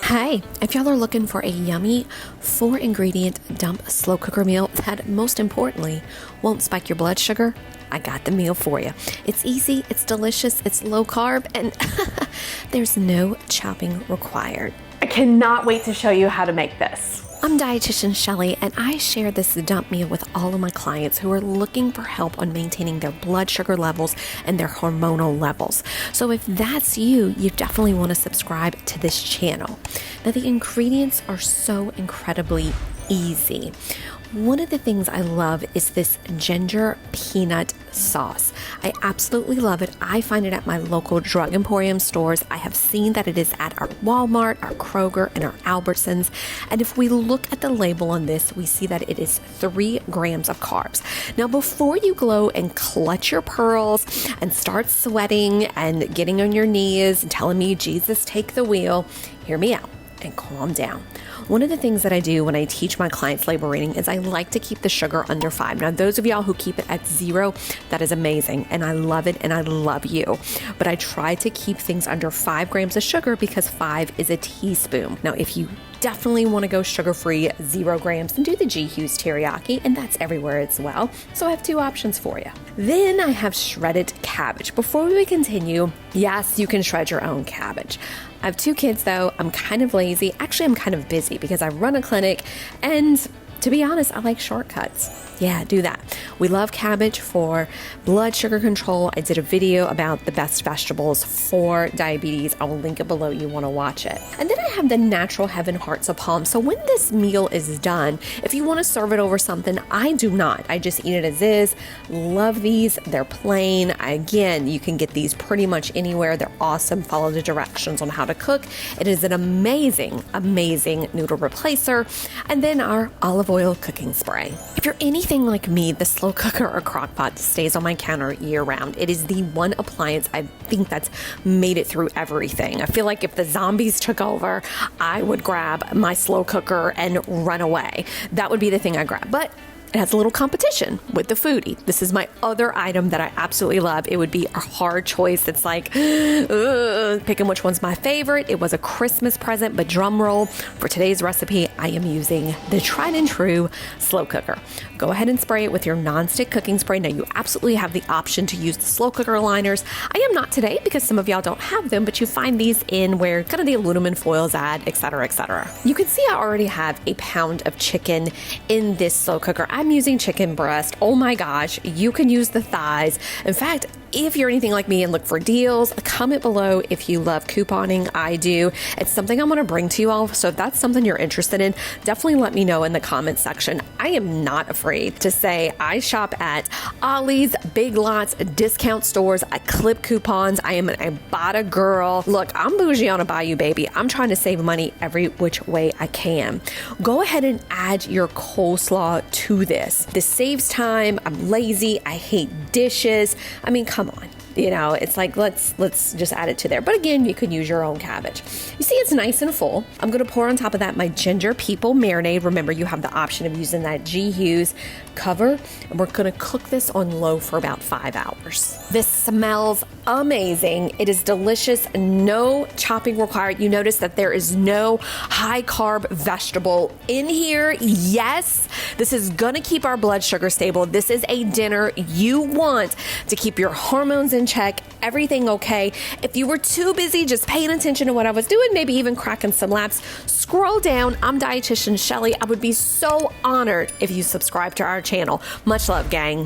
Hey, if y'all are looking for a yummy 4-ingredient dump slow cooker meal that most importantly won't spike your blood sugar, I got the meal for you. It's easy, it's delicious, it's low carb, and there's no chopping required. I cannot wait to show you how to make this. I'm Dietitian Shelly, and I share this dump meal with all of my clients who are looking for help on maintaining their blood sugar levels and their hormonal levels. So if that's you, you definitely want to subscribe to this channel. Now, the ingredients are so incredibly easy. One of the things I love is this ginger peanut sauce. I absolutely love it. I find it at my local drug emporium stores. I have seen that it is at our Walmart, our Kroger, and our Albertsons. And if we look at the label on this, we see that it is 3 grams of carbs. Now, before you go and clutch your pearls and start sweating and getting on your knees and telling me, Jesus, take the wheel, hear me out and calm down. One of the things that I do when I teach my clients label reading is I like to keep the sugar under 5. Now, those of y'all who keep it at 0, that is amazing, and I love it, and I love you. But I try to keep things under 5 grams of sugar because 5 is a teaspoon. Now, if you definitely want to go sugar-free, 0 grams, then do the G Hughes teriyaki, and that's everywhere as well. So I have 2 options for you. Then I have shredded cabbage. Before we continue, yes, you can shred your own cabbage. I have 2 kids though. I'm kind of lazy. Actually, I'm kind of busy because I run a clinic, and to be honest, I like shortcuts. Yeah, do that. We love cabbage for blood sugar control. I did a video about the best vegetables for diabetes. I will link it below. You want to watch it. And then I have the natural heaven hearts of palm. So when this meal is done, if you want to serve it over something, I do not. I just eat it as is. Love these. They're plain. Again, you can get these pretty much anywhere. They're awesome. Follow the directions on how to cook. It is an amazing, amazing noodle replacer. And then our olive oil cooking spray. If you're anything like me, the slow cooker or crock pot stays on my counter year round. It is the one appliance I think that's made it through everything. I feel like if the zombies took over, I would grab my slow cooker and run away. That would be the thing I grab. But it has a little competition with the foodie. This is my other item that I absolutely love. It would be a hard choice. It's like, picking which one's my favorite. It was a Christmas present, but drum roll, for today's recipe, I am using the tried and true slow cooker. Go ahead and spray it with your nonstick cooking spray. Now, you absolutely have the option to use the slow cooker liners. I am not today because some of y'all don't have them, but you find these in where kind of the aluminum foils at, etc., etc. You can see I already have a pound of chicken in this slow cooker. I'm using chicken breast. Oh my gosh, you can use the thighs. In fact, if you're anything like me and look for deals, comment below if you love couponing. I do. It's something I'm going to bring to you all. So if that's something you're interested in, definitely let me know in the comment section. I am not afraid to say I shop at Ollie's, Big Lots, discount stores. I clip coupons. I am an Ibotta girl. Look, I'm bougie on a Bayou, baby. I'm trying to save money every which way I can. Go ahead and add your coleslaw to this. This saves time. I'm lazy. I hate dishes. I mean, come on. You know, it's like, let's just add it to there. But again, you could use your own cabbage. You see, it's nice and full. I'm going to pour on top of that my ginger people marinade. Remember, you have the option of using that G Hughes cover. And we're going to cook this on low for about 5 hours. This smells amazing. It is delicious. No chopping required. You notice that there is no high carb vegetable in here. Yes, this is going to keep our blood sugar stable. This is a dinner you want to keep your hormones in check, everything okay. If you were too busy just paying attention to what I was doing, maybe even cracking some laps, scroll down. I'm Dietitian Shelly. I would be so honored if you subscribe to our channel. Much love, gang.